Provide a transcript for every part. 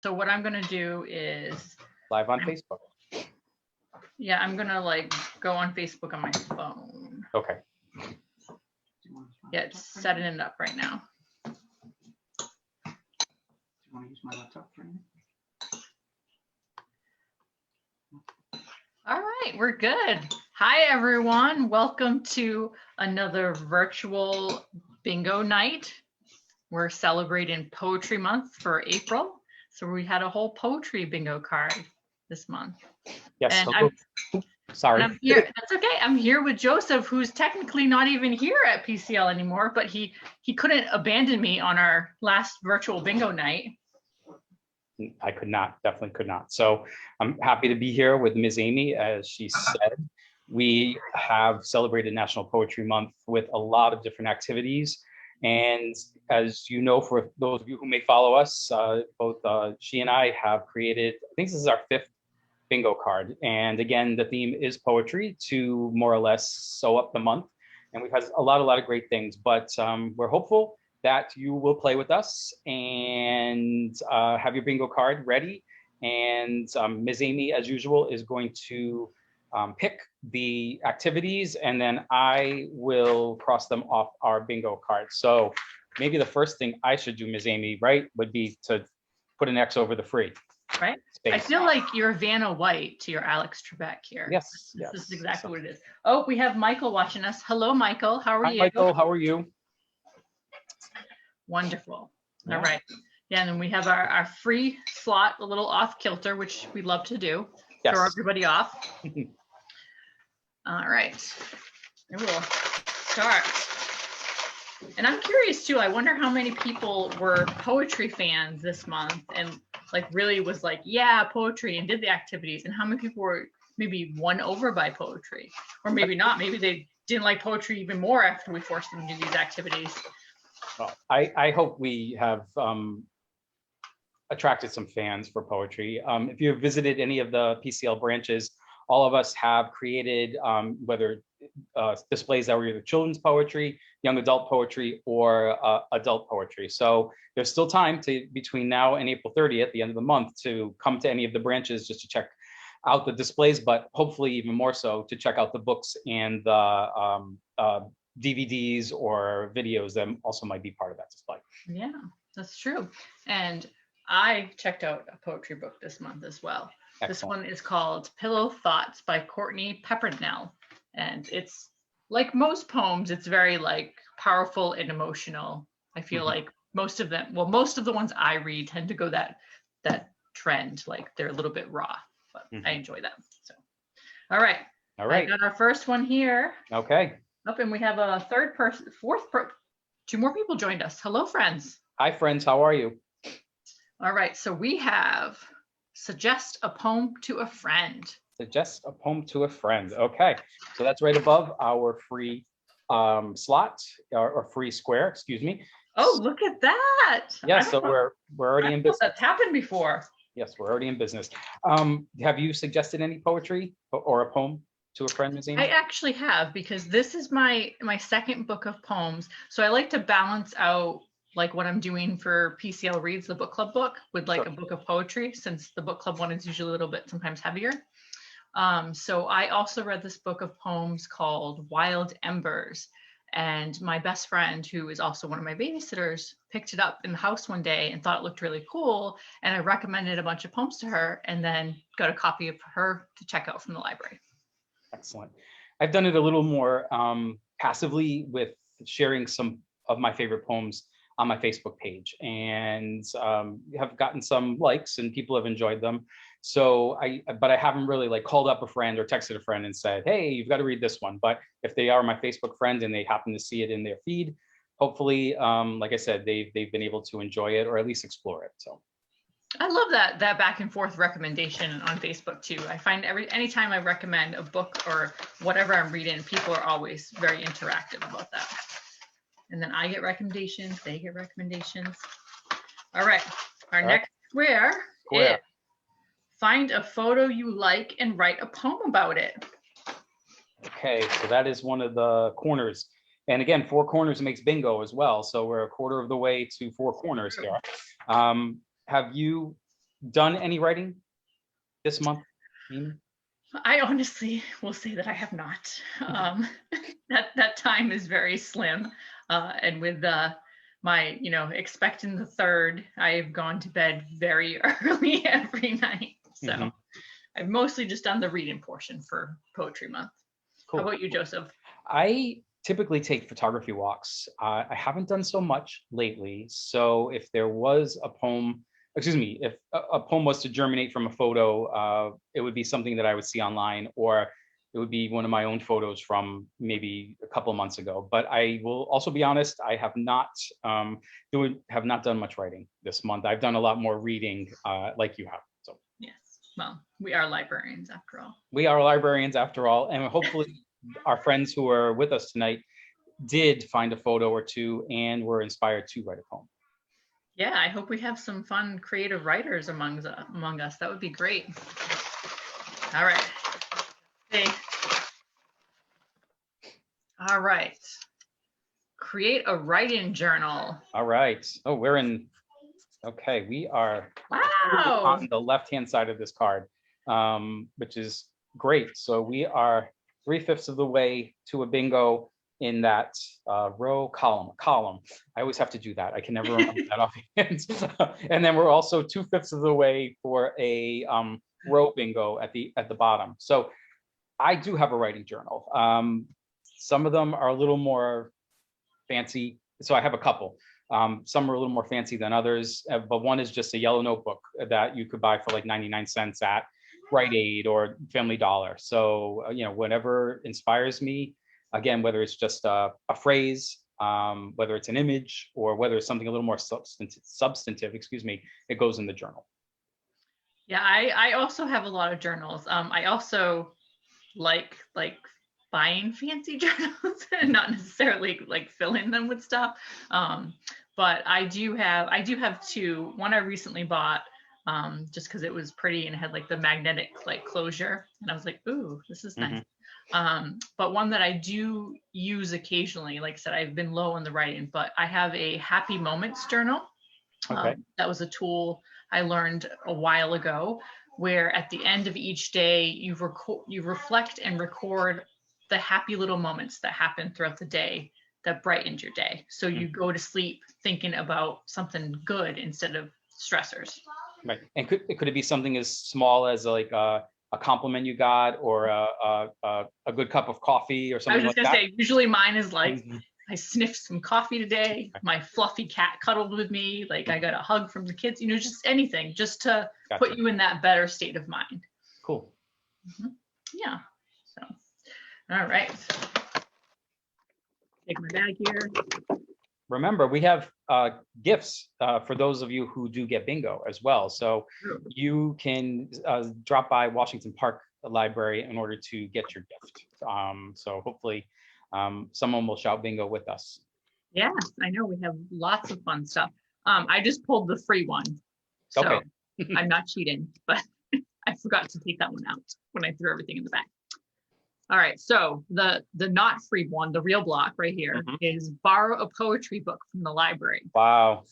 So what I'm gonna do is live on Facebook. Yeah, I'm gonna like go on Facebook on my phone. Okay. Yeah, it's setting it up right now. Do you want to use my laptop for anything? All right, we're good. Hi, everyone. Welcome to another virtual bingo night. We're celebrating Poetry Month for April. So we had a whole poetry bingo card this month. Yes. And sorry. I'm here. That's okay. I'm here with Joseph, who's technically not even here at PCL anymore, but he couldn't abandon me on our last virtual bingo night. I could not, definitely could not. So I'm happy to be here with Ms. Amy. As she said, we have celebrated National Poetry Month with a lot of different activities. And as you know, for those of you who may follow us, both she and I have created, I think this is our 5th bingo card. And again, the theme is poetry to more or less sew up the month. And we've had a lot of great things, but we're hopeful that you will play with us and have your bingo card ready. And Ms. Amy, as usual, is going to pick the activities, and then I will cross them off our bingo card. So maybe the first thing I should do, Ms. Amy, right, would be to put an X over the free. Right? Space. I feel like you're Vanna White to your Alex Trebek here. Yes. This is exactly what it is. Oh, we have Michael watching us. Hello, Michael. How are you? Michael, how are you? Wonderful. Yeah. All right. Yeah, and then we have our free slot, a little off kilter, which we love to do. Yes. Throw everybody off. All right. And we'll start. And I'm curious too, I wonder how many people were poetry fans this month and like really was like, yeah, poetry, and did the activities, and how many people were maybe won over by poetry, or maybe not. Maybe they didn't like poetry even more after we forced them to do these activities. Well, I hope we have attracted some fans for poetry. If you have visited any of the PCL branches, all of us have created whether displays that were either children's poetry, young adult poetry, or adult poetry. So there's still time between now and April 30th, the end of the month, to come to any of the branches just to check out the displays, but hopefully even more so to check out the books and the DVDs or videos that also might be part of that display. Yeah, that's true. And I checked out a poetry book this month as well. Excellent. This one is called Pillow Thoughts by Courtney Peppernell. And it's like most poems, it's very like powerful and emotional. I feel like most of them, well, most of the ones I read tend to go that trend, like they're a little bit raw, but I enjoy them. So, all right. I got our first one here. Okay. Up, and we have a fourth person, 2 more people joined us. Hello, friends. Hi, friends. How are you? All right. So we have suggest a poem to a friend. Suggest a poem to a friend. Okay. So that's right above our free slot or free square, excuse me. Oh, look at that. Yeah. So we're already in business. That's happened before. Yes, we're already in business. Have you suggested any poetry or a poem to a friend, Ms. Amy? I actually have, because this is my second book of poems. So I like to balance out like what I'm doing for PCL Reads, the book club book, with like a book of poetry, since the book club one is usually a little bit sometimes heavier. So I also read this book of poems called Wild Embers. And my best friend, who is also one of my babysitters, picked it up in the house one day and thought it looked really cool. And I recommended a bunch of poems to her, and then got a copy of her to check out from the library. Excellent. I've done it a little more passively with sharing some of my favorite poems on my Facebook page, and have gotten some likes and people have enjoyed them. So but I haven't really like called up a friend or texted a friend and said, hey, you've got to read this one. But if they are my Facebook friend and they happen to see it in their feed, hopefully, like I said, they've been able to enjoy it or at least explore it. So I love that back and forth recommendation on Facebook too. I find anytime I recommend a book or whatever I'm reading, people are always very interactive about that. And then I get recommendations, they get recommendations. All right, our next square is find a photo you like and write a poem about it. Okay, so that is one of the corners. And again, 4 corners makes bingo as well. So we're a quarter of the way to 4 corners here. Have you done any writing this month, Amy? I honestly will say that I have not. That time is very slim, and with my expecting the third, I've gone to bed very early every night. So I've mostly just done the reading portion for Poetry Month. Cool. How about you, Joseph? I typically take photography walks. I haven't done so much lately. So if there was a poem, if a poem was to germinate from a photo, it would be something that I would see online, or it would be one of my own photos from maybe a couple of months ago. But I will also be honest, I have not done much writing this month. I've done a lot more reading, like you have. So yes, well, we are librarians after all. We are librarians after all, and hopefully our friends who are with us tonight did find a photo or two and were inspired to write a poem. Yeah, I hope we have some fun creative writers among us. That would be great. All right. Okay. All right. Create a write-in journal. All right. Oh, okay, we are wow on the left-hand side of this card, which is great. So we are 3/5 of the way to a bingo in that column. I always have to do that. I can never remember that offhand. And then we're also 2/5 of the way for a row bingo at the bottom. So I do have a writing journal. Some of them are a little more fancy. So I have a couple. Some are a little more fancy than others, but one is just a yellow notebook that you could buy for like 99 cents at Rite Aid or Family Dollar. So, whatever inspires me, again, whether it's just a phrase, whether it's an image, or whether it's something a little more substantive, it goes in the journal. Yeah, I also have a lot of journals. I also like buying fancy journals and not necessarily like filling them with stuff. But I do have two. One I recently bought just because it was pretty and it had like the magnetic like closure, and I was like, ooh, this is nice. But one that I do use occasionally, like I said, I've been low on the writing, but I have a happy moments journal. Okay. That was a tool I learned a while ago, where at the end of each day you reflect and record the happy little moments that happen throughout the day that brightened your day. So you go to sleep thinking about something good instead of stressors. Right. And could it be something as small as like a compliment you got, or a good cup of coffee or something like that? I was just gonna say, usually mine is like, I sniffed some coffee today, my fluffy cat cuddled with me, like I got a hug from the kids, just anything, just to put you in that better state of mind. Cool. Yeah. So, all right. Take my bag here. Remember, we have gifts for those of you who do get bingo as well. So you can drop by Washington Park Library in order to get your gift. So hopefully someone will shout bingo with us. Yes, I know. We have lots of fun stuff. I just pulled the free one. So okay. I'm not cheating, but I forgot to take that one out when I threw everything in the bag. All right, so the not free one, the real block right here, is borrow a poetry book from the library. Wow,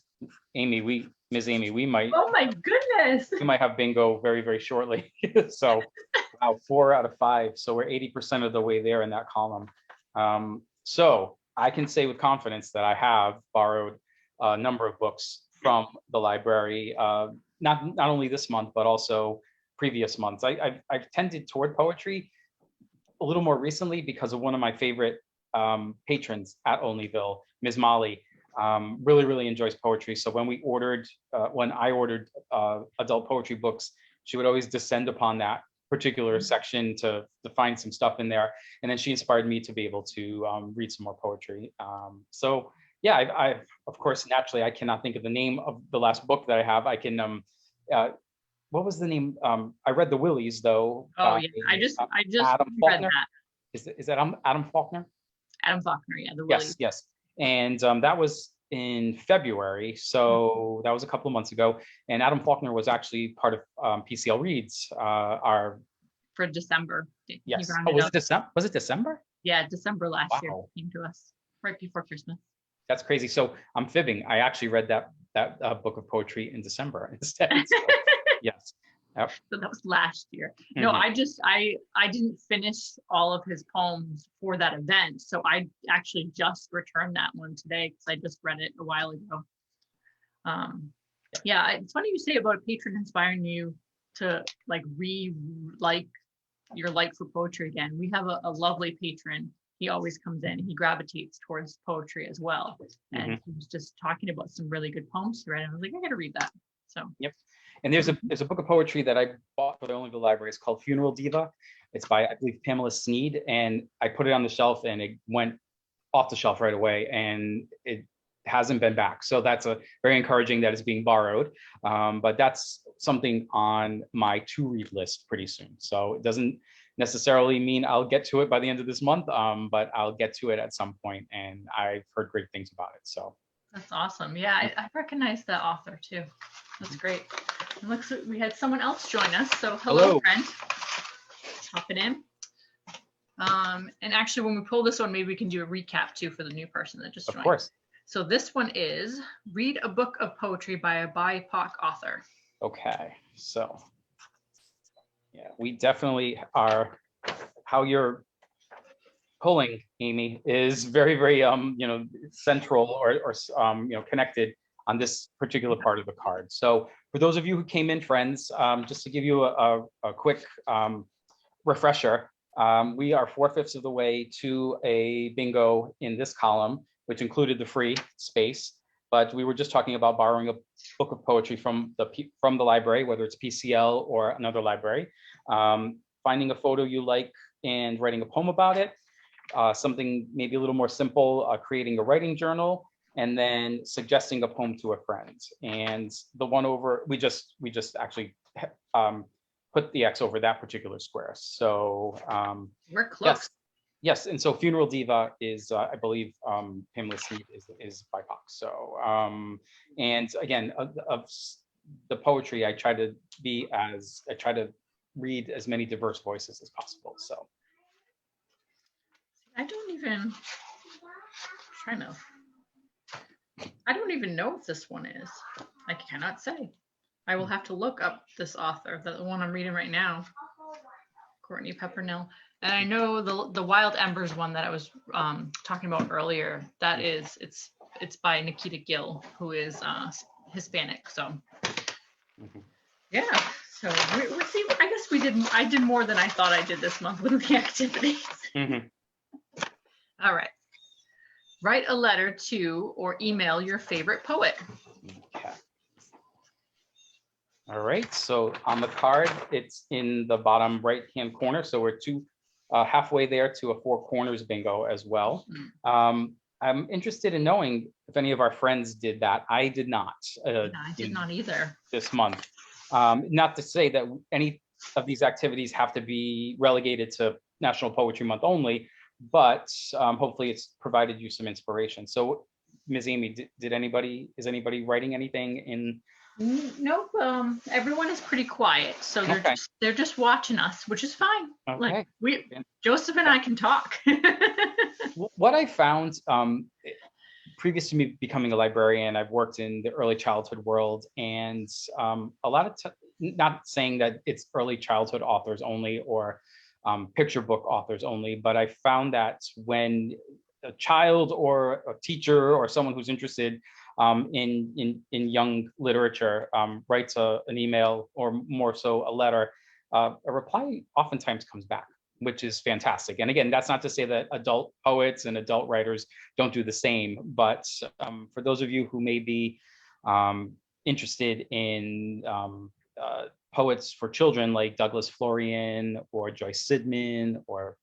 Ms. Amy, we might. Oh my goodness. We might have bingo very, very shortly. So, wow, 4 out of 5. So we're 80% of the way there in that column. So I can say with confidence that I have borrowed a number of books from the library, not only this month but also previous months. I've tended toward poetry a little more recently because of one of my favorite patrons at Olneyville, Ms. Molly, really, really enjoys poetry. So when I ordered adult poetry books, she would always descend upon that particular section to find some stuff in there. And then she inspired me to be able to read some more poetry. So yeah, I've of course, naturally, I cannot think of the name of the last book that I have. I can, what was the name? I read The Willies, though. Oh yeah, I just Adam read Faulkner. that. Is that Adam Faulkner? Adam Faulkner, yeah, The Willies. Yes. And that was in February, so that was a couple of months ago. And Adam Faulkner was actually part of PCL Reads, for December. Yes. Oh, was it December? Was it December? Yeah, December last year came to us right before Christmas. That's crazy. So I'm fibbing. I actually read that book of poetry in December instead. So Yes. Yep. So that was last year. No, I didn't finish all of his poems for that event. So I actually just returned that one today because I just read it a while ago. Yeah, it's funny you say about a patron inspiring you to like like your like for poetry again. We have a lovely patron. He always comes in. He gravitates towards poetry as well. And he was just talking about some really good poems to read. And I was like, I got to read that. So. Yep. And there's a book of poetry that I bought for the Onlyville Library. It's called Funeral Diva. It's by, I believe, Pamela Sneed. And I put it on the shelf and it went off the shelf right away. And it hasn't been back. So that's a very encouraging that it's being borrowed. But that's something on my to read list pretty soon. So it doesn't necessarily mean I'll get to it by the end of this month, but I'll get to it at some point. And I've heard great things about it. So that's awesome. Yeah, I recognize that author too. That's great. It looks like we had someone else join us. So hello. Friend. Hopping in. And actually, when we pull this one, maybe we can do a recap too for the new person that just joined. Of course. So this one is Read a Book of Poetry by a BIPOC author. Okay, so yeah, we definitely are, how you're pulling, Amy, is very, very, central or connected on this particular part of the card. So for those of you who came in, friends, just to give you a quick refresher, we are 4/5 of the way to a bingo in this column, which included the free space, but we were just talking about borrowing a book of poetry from the library, whether it's PCL or another library, finding a photo you like and writing a poem about it, something maybe a little more simple, creating a writing journal, and then suggesting a poem to a friend. And the one over, we just actually put the X over that particular square. So we're close. Yes, and so Funeral Diva is, I believe, Pamela Sneed is BIPOC. So, and again, of the poetry, I try to read as many diverse voices as possible. So, I don't even know if this one is. I cannot say. I will have to look up this author, the one I'm reading right now, Courtney Peppernell. And I know the Wild Embers one that I was talking about earlier, that is, it's by Nikita Gill, who is Hispanic. So yeah, so we'll see. I guess I did more than I thought I did this month with the activities. All right. Write a letter to or email your favorite poet. Okay. All right, so on the card, it's in the bottom right-hand corner. So we're halfway there to a four corners bingo as well. I'm interested in knowing if any of our friends did that. I did not. I did not either. This month. Not to say that any of these activities have to be relegated to National Poetry Month only, but hopefully it's provided you some inspiration. So Ms. Amy, is anybody writing anything in? Nope. Everyone is pretty quiet, so they're just watching us, which is fine. Okay. Like Joseph and I can talk. What I found previous to me becoming a librarian, I've worked in the early childhood world, and a lot of not saying that it's early childhood authors only or picture book authors only, but I found that when a child or a teacher or someone who's interested in young literature writes an email or more so a letter, a reply oftentimes comes back, which is fantastic. And again, that's not to say that adult poets and adult writers don't do the same, but for those of you who may be interested in poets for children like Douglas Florian or Joyce Sidman or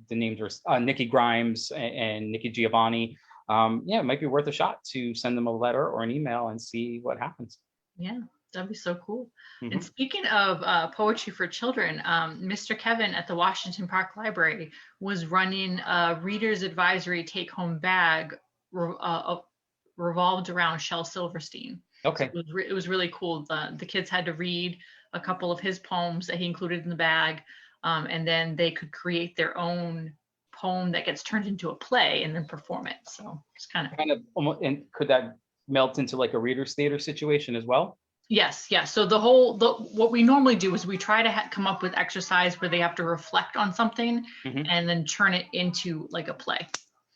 the names are Nikki Grimes and Nikki Giovanni. Yeah, it might be worth a shot to send them a letter or an email and see what happens. Yeah, that'd be so cool. And speaking of poetry for children, Mr. Kevin at the Washington Park Library was running a reader's advisory take-home bag revolved around Shel Silverstein. Okay. So it was really cool. The kids had to read a couple of his poems that he included in the bag, and then they could create their own poem that gets turned into a play and then perform it. So it's kind of almost, and could that melt into like a reader's theater situation as well? Yes, yes. So what we normally do is we try to come up with exercise where they have to reflect on something and then turn it into like a play.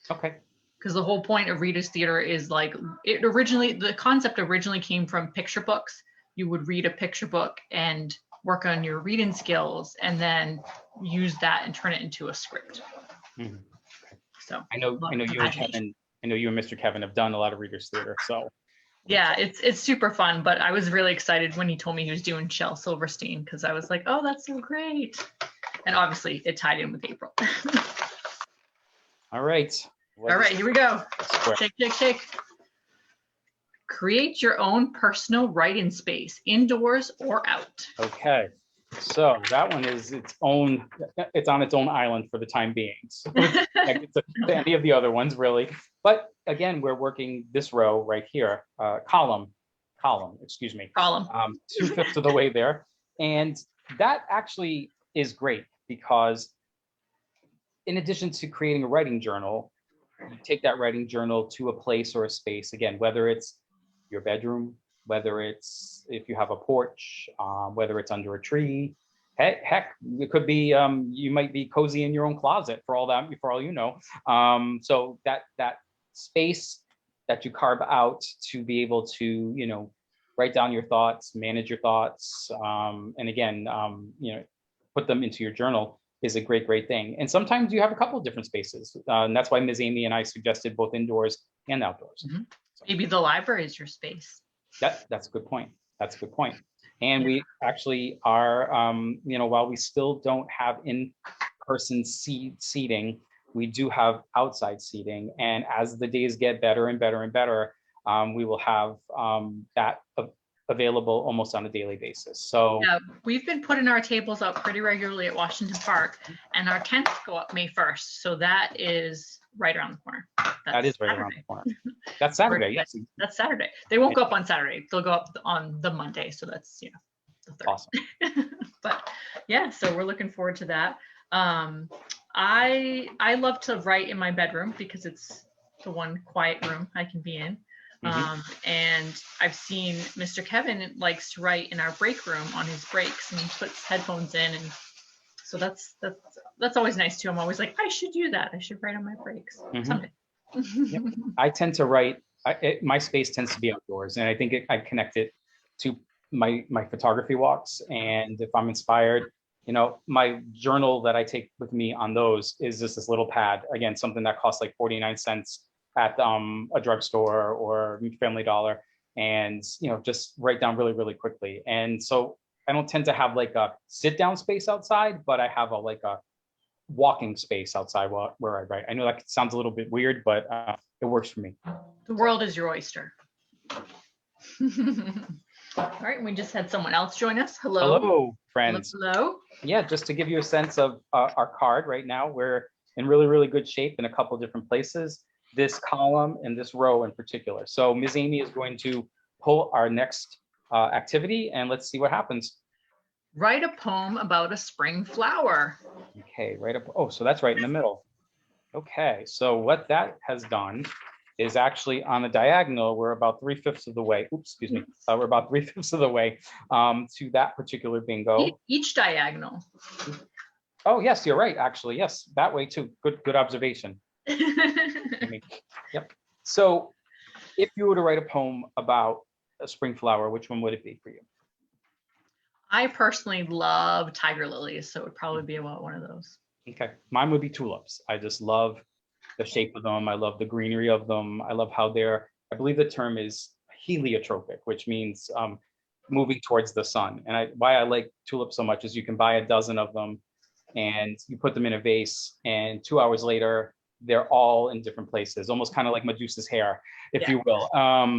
Okay. Because the whole point of reader's theater is like the concept originally came from picture books. You would read a picture book and work on your reading skills and then use that and turn it into a script. Mm-hmm. So I know you and Kevin, I know you and Mr. Kevin have done a lot of readers theater. So yeah, it's super fun, but I was really excited when he told me he was doing Shel Silverstein because I was like, oh, that's so great. And obviously it tied in with April. All right. All right, here we go. Take. Create your own personal writing space, indoors or out. Okay. So that one is it's on its own island for the time being. So to any of the other ones really. But again, we're working this row right here, column, excuse me. Column. 2/5 of the way there. And that actually is great because in addition to creating a writing journal, you take that writing journal to a place or a space, again, whether it's your bedroom, whether it's if you have a porch, whether it's under a tree. Heck, it could be you might be cozy in your own closet for all you know. So that space that you carve out to be able to, you know, write down your thoughts, manage your thoughts, and again, you know, put them into your journal is a great thing. And sometimes you have a couple of different spaces, and that's why Ms. Amy and I suggested both indoors and outdoors. Mm-hmm. So maybe the library is your space. That's a good point. That's a good point. And we actually are, you know, while we still don't have in-person seating, we do have outside seating. And as the days get better and better and better, we will have that available almost on a daily basis. So yeah, we've been putting our tables up pretty regularly at Washington Park, and our tents go up May 1st. So that is right around the corner. That is right around the corner. That's Saturday, yes. That's Saturday. They won't go up on Saturday. They'll go up on the Monday. So that's, you know, the 3rd. Awesome. But yeah, so we're looking forward to that. I love to write in my bedroom because it's the one quiet room I can be in. And I've seen Mr. Kevin likes to write in our break room on his breaks, and he puts headphones in, and so that's always nice too. I'm always like, I should do that. I should write on my breaks someday. Yep. I tend to write. My space tends to be outdoors, and I think I connect it to my photography walks. And if I'm inspired, you know, my journal that I take with me on those is just this little pad. Again, something that costs like 49 cents at a drugstore or Family Dollar, and you know, just write down really quickly. And so I don't tend to have like a sit down space outside, but I have like a walking space outside where I write. I know that sounds a little bit weird, but it works for me. The world is your oyster. All right, we just had someone else join us. Hello, friends. Hello. Yeah, just to give you a sense of our card right now, we're in really good shape in a couple different places. This column and this row in particular. So Ms. Amy is going to pull our next activity, and let's see what happens. Write a poem about a spring flower. Okay, right up. Oh, so that's right in the middle. Okay, so what that has done is actually on the diagonal, we're about 3/5 of the way. Oops, excuse me. We're about 3/5 of the way to that particular bingo. Each diagonal. Oh, yes, you're right. Actually, yes, that way too. Good observation. Yep. So if you were to write a poem about a spring flower, which one would it be for you? I personally love tiger lilies, so it would probably be about one of those. Okay, mine would be tulips. I just love the shape of them. I love the greenery of them. I love how they're, I believe the term is heliotropic, which means moving towards the sun. And why I like tulips so much is you can buy a dozen of them and you put them in a vase, and 2 hours later, they're all in different places, almost kind of like Medusa's hair, if you will,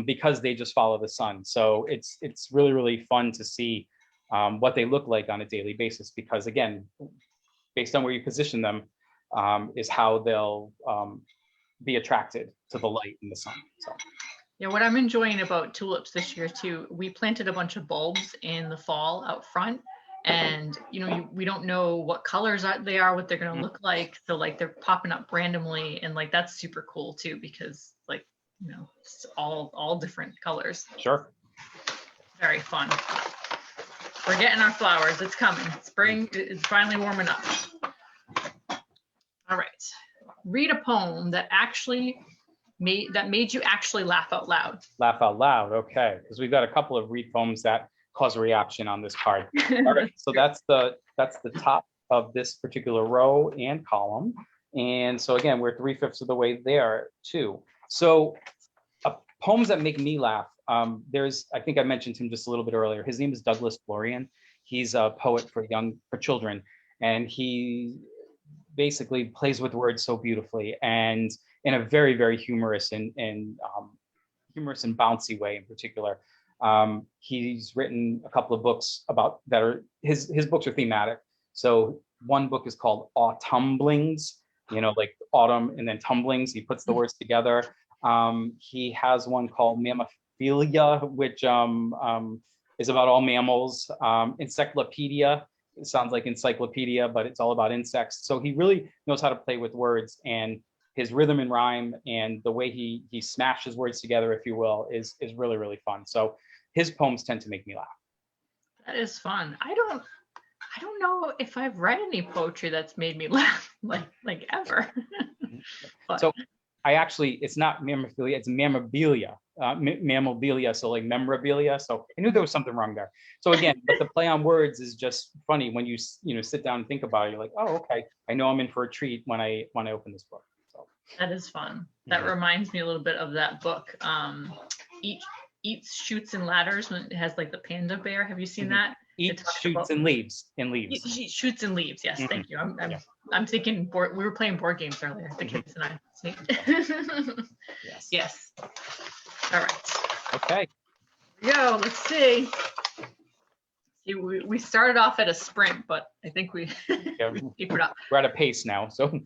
because they just follow the sun. So it's really fun to see what they look like on a daily basis, because again, based on where you position them, is how they'll be attracted to the light in the sun. So. Yeah, what I'm enjoying about tulips this year too, we planted a bunch of bulbs in the fall out front, and you know, we don't know what colors they are, what they're going to look like, so like they're popping up randomly, and like that's super cool too, because like you know, it's all different colors. Sure. Very fun. We're getting our flowers. It's coming. Spring is finally warming up. All right. Read a poem that made you actually laugh out loud. Laugh out loud. Okay, because we've got a couple of read poems that cause a reaction on this card. All right, so that's the top of this particular row and column. And so again, we're 3/5 of the way there too. So poems that make me laugh. I think I mentioned him just a little bit earlier. His name is Douglas Florian. He's a poet for children, and he basically plays with words so beautifully and in a very, very humorous and bouncy way in particular. He's written a couple of books about that are his books are thematic. So one book is called Autumblings, you know, like autumn and then tumblings. He puts the words together. He has one called Mammophilia, which is about all mammals. Encyclopedia, it sounds like encyclopedia, but it's all about insects. So he really knows how to play with words, and his rhythm and rhyme and the way he smashes words together, if you will, is really, really fun. So his poems tend to make me laugh. That is fun. I don't know if I've read any poetry that's made me laugh like ever. But. So it's not Mammophilia, it's Mammabilia. Mammabilia, so like memorabilia. So I knew there was something wrong there. So again, but the play on words is just funny when you sit down and think about it. You're like, oh, okay, I know I'm in for a treat when I open this book. So that is fun. That reminds me a little bit of that book. Eats, Shoots, and Ladders, when it has like the panda bear. Have you seen that? Eats, Shoots, and Leaves. Shoots and Leaves. Yes, thank you. I'm thinking we were playing board games earlier, the kids and I. Yes. All right. Okay. Here we go. Let's see. We started off at a sprint, but I think we keep it up. We're at a pace now. So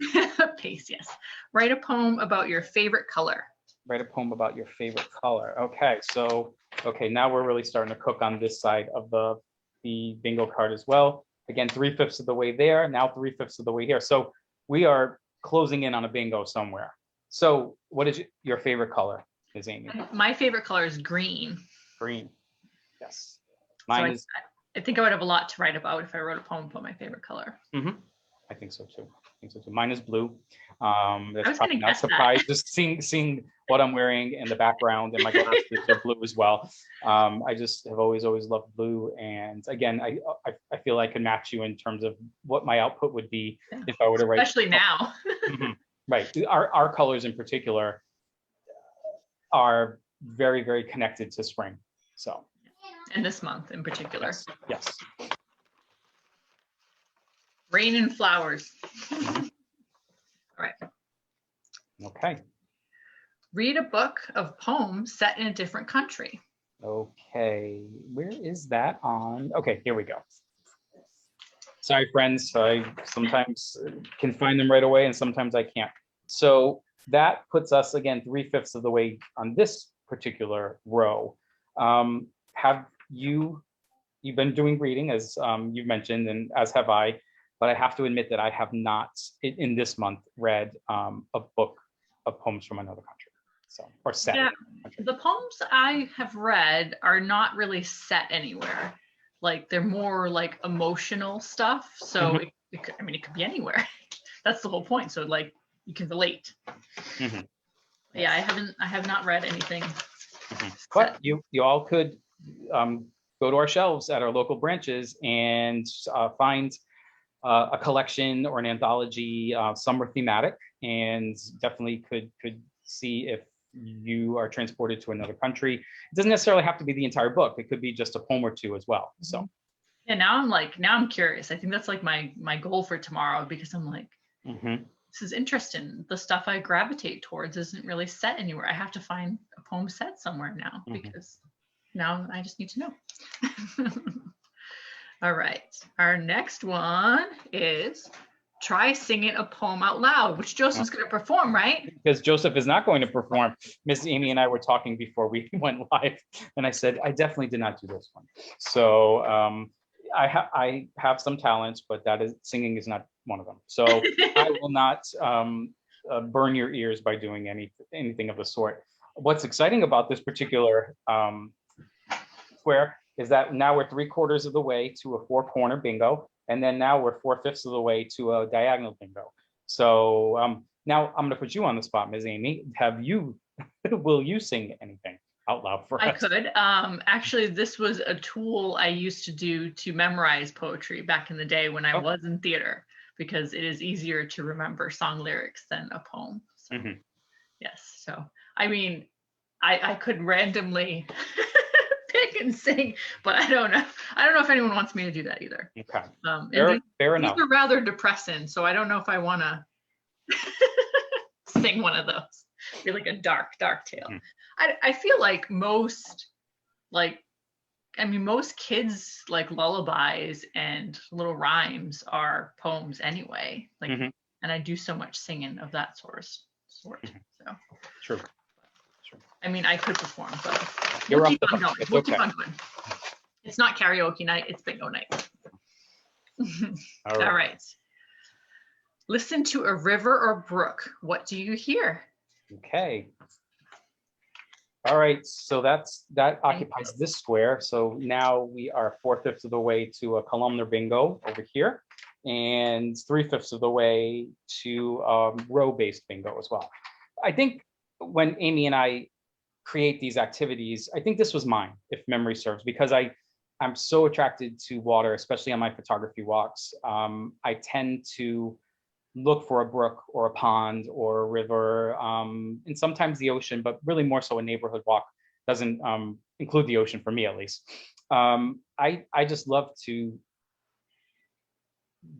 pace, yes. Write a poem about your favorite color. Write a poem about your favorite color. Okay, so now we're really starting to cook on this side of the bingo card as well. Again, 3/5 of the way there, now 3/5 of the way here. So we are closing in on a bingo somewhere. So what is your favorite color, Ms. Amy? My favorite color is green. Green, yes. Mine is. I think I would have a lot to write about if I wrote a poem about my favorite color. Mm-hmm. I think so too. Mine is blue. That's probably not surprised. Just seeing what I'm wearing in the background, and my glasses are blue as well. I just have always loved blue, and again, I feel I can match you in terms of what my output would be if I were to write. Especially now. Mm-hmm. Right. Our colors in particular are very, very connected to spring. So. And this month in particular. Yes. Rain and flowers. All right. Okay. Read a book of poems set in a different country. Okay. Where is that on? Okay, here we go. Sorry, friends. I sometimes can find them right away and sometimes I can't. So that puts us, again, 3/5 of the way on this particular row. Have you've been doing reading, as you've mentioned, and as have I, but I have to admit that I have not in this month read a book of poems from another country. So, or set. Yeah, the poems I have read are not really set anywhere. Like they're more like emotional stuff. So it could be anywhere. That's the whole point. So like you can relate. Mm-hmm. Yeah, I have not read anything. Mm-hmm. But you all could go to our shelves at our local branches and find a collection or an anthology. Some are thematic, and definitely could see if you are transported to another country. It doesn't necessarily have to be the entire book. It could be just a poem or two as well. So yeah, now I'm curious. I think that's like my goal for tomorrow, because I'm like, this is interesting. The stuff I gravitate towards isn't really set anywhere. I have to find a poem set somewhere now, because now I just need to know. All right. Our next one is try singing a poem out loud, which Joseph's going to perform, right? Because Joseph is not going to perform. Miss Amy and I were talking before we went live, and I said, I definitely did not do this one. So I have some talents, but singing is not one of them. So I will not burn your ears by doing anything of the sort. what's exciting about this particular square is that now we're 3/4 of the way to a 4-corner bingo, and then now we're 4/5 of the way to a diagonal bingo. So now I'm going to put you on the spot, Ms. Amy. Will you sing anything out loud for I us? could. Actually, this was a tool I used to do to memorize poetry back in the day when I was in theater, because it is easier to remember song lyrics than a poem. So, yes. So, I mean, I could randomly pick and sing, but I don't know. I don't know if anyone wants me to do that either. Okay. Fair enough. These are rather depressing, so I don't know if I want to sing one of those. Be like a dark tale. I feel like most kids like lullabies and little rhymes are poems anyway. Like, and I do so much singing of that sort. So True. I mean, I could perform, but You're we'll up keep on going. We'll okay. keep on going. It's not karaoke night, it's bingo night. All right. Listen to a river or brook. What do you hear? Okay. All right, so that occupies this square. So now we are 4/5 of the way to a columnar bingo over here, and 3/5 of the way to row-based bingo as well. I think when Amy and I create these activities, I think this was mine, if memory serves, because I'm so attracted to water, especially on my photography walks. I tend to look for a brook or a pond or a river, and sometimes the ocean, but really more so a neighborhood walk doesn't include the ocean for me, at least. I just love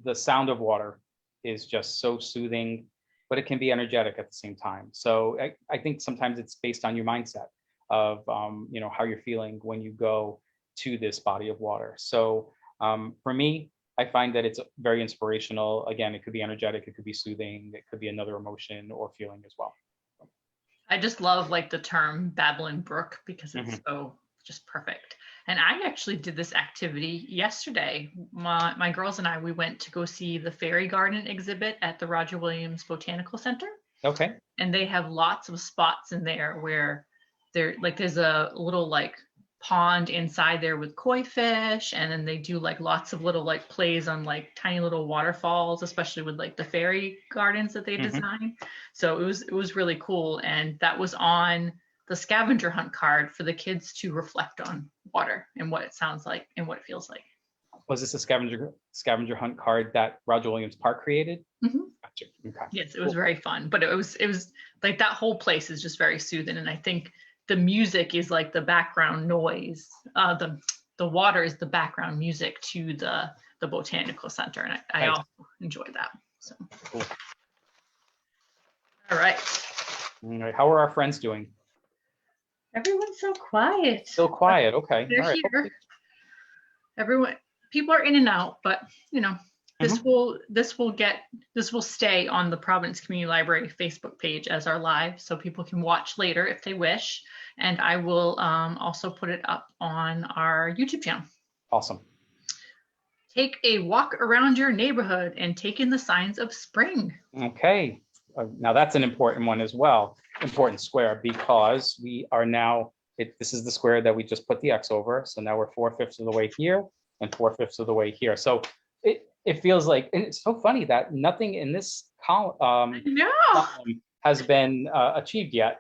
the sound of water is just so soothing, but it can be energetic at the same time. So I think sometimes it's based on your mindset of how you're feeling when you go to this body of water. So for me, I find that it's very inspirational. Again, it could be energetic, it could be soothing, it could be another emotion or feeling as well. I just love like the term babbling brook because it's so just perfect. And I actually did this activity yesterday. My girls and I, we went to go see the fairy garden exhibit at the Roger Williams Botanical Center. Okay. And they have lots of spots in there where there's a little like pond inside there with koi fish, and then they do like lots of little like plays on like tiny little waterfalls, especially with like the fairy gardens that they design. So it was really cool, and that was on the scavenger hunt card for the kids to reflect on water and what it sounds like and what it feels like. Was this a scavenger hunt card that Roger Williams Park created? Gotcha. Okay. Yes, it was very fun, but it was like that whole place is just very soothing, and I think the music is like the background noise. The water is the background music to the botanical center, and I also enjoy that. So cool. All right. How are our friends doing? Everyone's so quiet. So quiet. Okay. They're here. People are in and out, but this will stay on the Providence Community Library Facebook page as our live, so people can watch later if they wish. And I will also put it up on our YouTube channel. Awesome. Take a walk around your neighborhood and take in the signs of spring. Okay. Now that's an important one as well. Important square, because we are now, this is the square that we just put the X over. So now we're 4/5 of the way here and 4/5 of the way here. So it feels like, and it's so funny that nothing in this column has been achieved yet.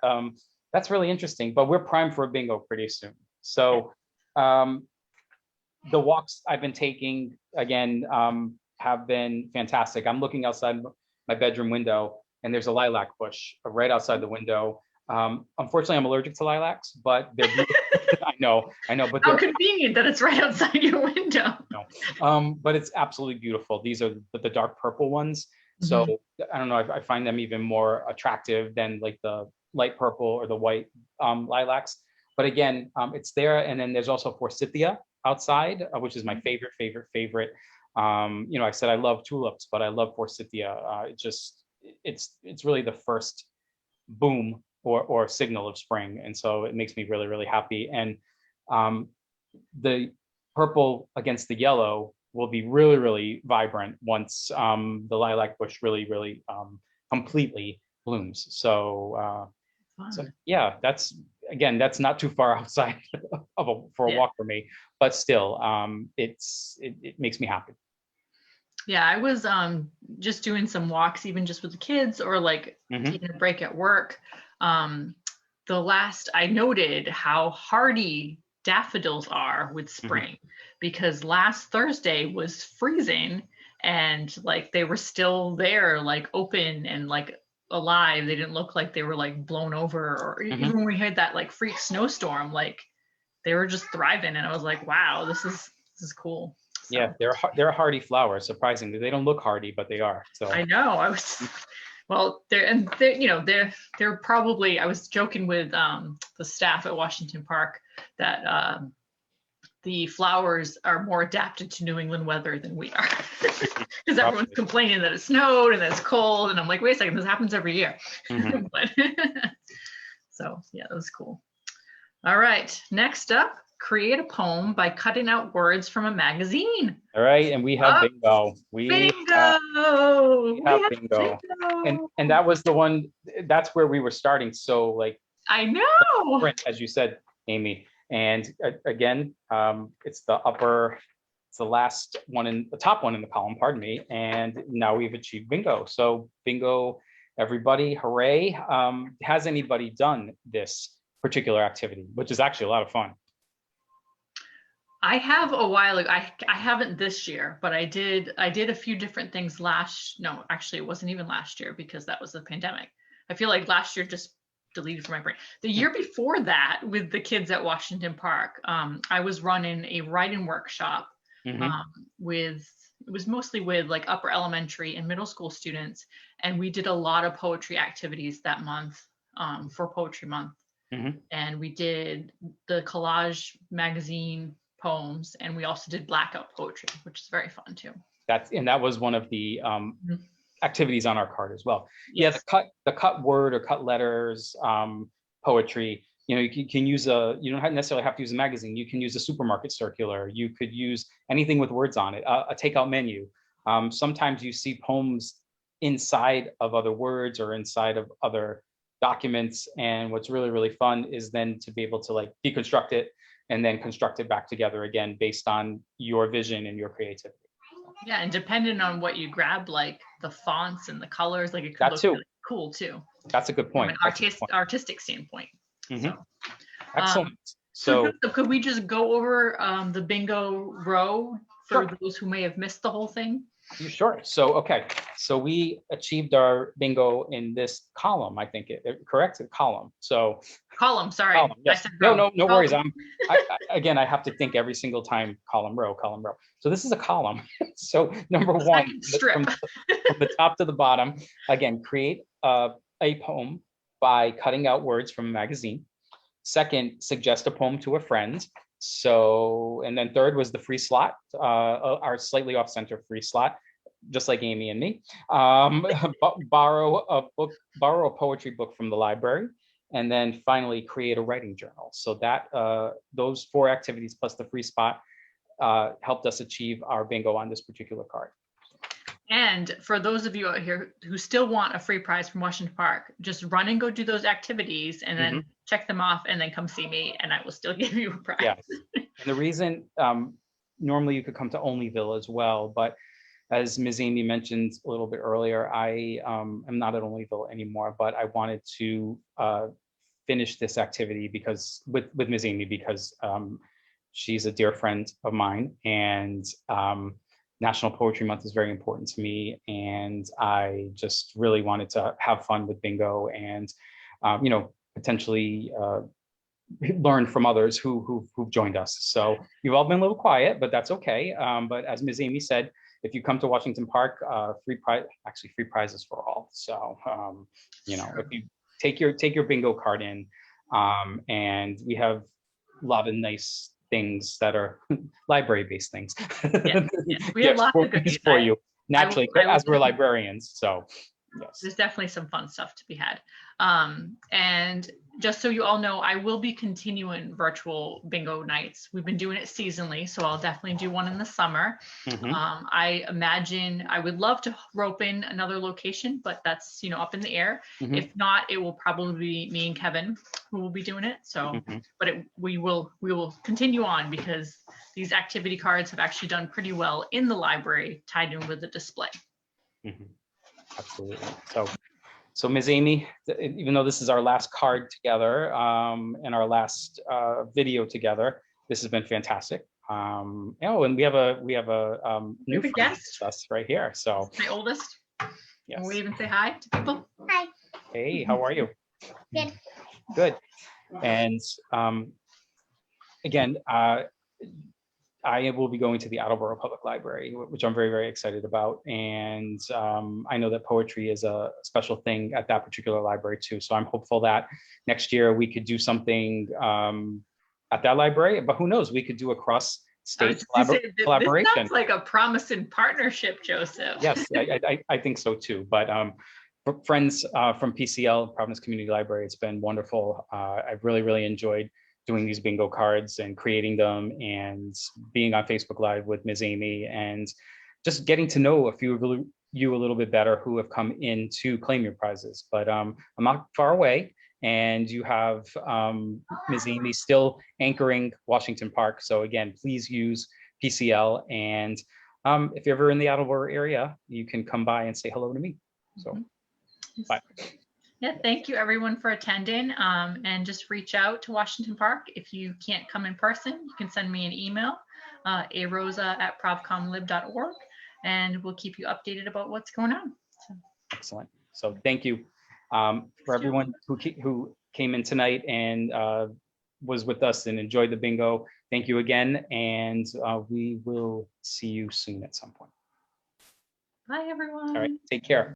That's really interesting, but we're primed for a bingo pretty soon. So the walks I've been taking, again, have been fantastic. I'm looking outside my bedroom window, and there's a lilac bush right outside the window. Unfortunately, I'm allergic to lilacs, but they're beautiful. I know, but how convenient that it's right outside your window. No, but it's absolutely beautiful. These are the dark purple ones. So I don't know, I find them even more attractive than like the light purple or the white lilacs. But again, it's there. And then there's also forsythia outside, which is my favorite. I said I love tulips, but I love forsythia. It's really the first boom or signal of spring, and so it makes me really, really happy. And the purple against the yellow will be really, really vibrant once the lilac bush really, really completely blooms. So fun. So yeah, that's not too far outside for a walk for me, but still, it makes me happy. Yeah, I was just doing some walks, even just with the kids, or like taking a break at work. I noted how hardy daffodils are with spring, because last Thursday was freezing and like they were still there, like open and like alive. They didn't look like they were like blown over, or even when we had that like freak snowstorm, like they were just thriving. And I was like, wow, this is cool. So. Yeah, they're a hardy flower. Surprisingly, they don't look hardy, but they are. So I know. Well, they're probably. I was joking with the staff at Washington Park that the flowers are more adapted to New England weather than we are, because everyone's complaining that it snowed and that it's cold, and I'm like, wait a second, this happens every year. But, so yeah, that was cool. All right, next up. Create a poem by cutting out words from a magazine. All right, and we have bingo. We have bingo. And that was the one. That's where we were starting. So like, I know, as you said, Amy. And again, it's the last one in the top one in the column. Pardon me. And now we've achieved bingo. So bingo, everybody, hooray! Has anybody done this particular activity, which is actually a lot of fun? I have a while ago. I haven't this year, but I did a few different things no, actually it wasn't even last year, because that was the pandemic. I feel like last year just deleted from my brain. The year before that, with the kids at Washington Park, I was running a writing workshop it was mostly with like upper elementary and middle school students, and we did a lot of poetry activities that month for Poetry Month. And we did the collage magazine poems, and we also did blackout poetry, which is very fun too. That was one of the activities on our card as well. Yes. Yeah, the cut word or cut letters poetry. You can use you don't necessarily have to use a magazine. You can use a supermarket circular. You could use anything with words on it. A takeout menu. Sometimes you see poems inside of other words or inside of other documents, and what's really, really fun is then to be able to like deconstruct it and then construct it back together again based on your vision and your creativity. Yeah, and depending on what you grab, like the fonts and the colors, like it could look really cool too. That's a good point. From an artistic standpoint. So, excellent. So could we just go over the bingo row for those who may have missed the whole thing? Sure. So, okay. So we achieved our bingo in this column, I think correct? Column. So column, sorry. Column, yes. I said no worries. Again, I have to think every single time column, row. So this is a column. So number one, from the top to the bottom, again, create a poem by cutting out words from a magazine. Second, suggest a poem to a friend. So, and then third was the free slot, our slightly off-center free slot, just like Amy and me. Borrow a poetry book from the library, and then finally create a writing journal. So that those 4 activities plus the free spot helped us achieve our bingo on this particular card. And for those of you out here who still want a free prize from Washington Park, just run and go do those activities and then check them off and then come see me and I will still give you a prize. Yes. And the reason, normally you could come to Onlyville as well, but as Ms. Amy mentioned a little bit earlier, I am not at Onlyville anymore, but I wanted to finish this activity because with Ms. Amy, because she's a dear friend of mine, and National Poetry Month is very important to me, and I just really wanted to have fun with bingo and, potentially learn from others who've joined us. So you've all been a little quiet, but that's okay. But as Ms. Amy said, if you come to Washington Park, free prizes for all. So, if you take your bingo card in, and we have a lot of nice things that are library-based things. Yeah. We have lots of goodies for you, naturally, as we're librarians. So, yes. There's definitely some fun stuff to be had. And just so you all know, I will be continuing virtual bingo nights. We've been doing it seasonally, so I'll definitely do one in the summer. Mhm. I imagine I would love to rope in another location, but that's, up in the air. Mhm. If not, it will probably be me and Kevin who will be doing it. So, Mhm. but we will continue on because these activity cards have actually done pretty well in the library, tied in with the display. Mhm. Absolutely. So Ms. Amy, even though this is our last card together and our last video together, this has been fantastic. And we have a new friend guest with us right here. So my oldest. yes. Will we even say hi to people? Hi. Hey, how are you? Good. Good. And again, I will be going to the Attleboro Public Library, which I'm very, very excited about. And I know that poetry is a special thing at that particular library too. So I'm hopeful that next year we could do something at that library, but who knows, we could do a cross-state collaboration. This sounds like a promising partnership, Joseph. Yes, I think so too. But for friends from PCL, Providence Community Library, it's been wonderful. I've really, really enjoyed doing these bingo cards and creating them and being on Facebook Live with Ms. Amy and just getting to know a few of you a little bit better who have come in to claim your prizes. But I'm not far away, and you have Ms. Amy still anchoring Washington Park. So again, please use PCL. And if you're ever in the Attleboro area, you can come by and say hello to me. So bye. Yeah, thank you everyone for attending, and just reach out to Washington Park. If you can't come in person, you can send me an email, arosa@provcomlib.org, and we'll keep you updated about what's going on. So. Excellent. So thank you for everyone who came in tonight and was with us and enjoyed the bingo. Thank you again, and we will see you soon at some point. Bye, everyone. All right, take care.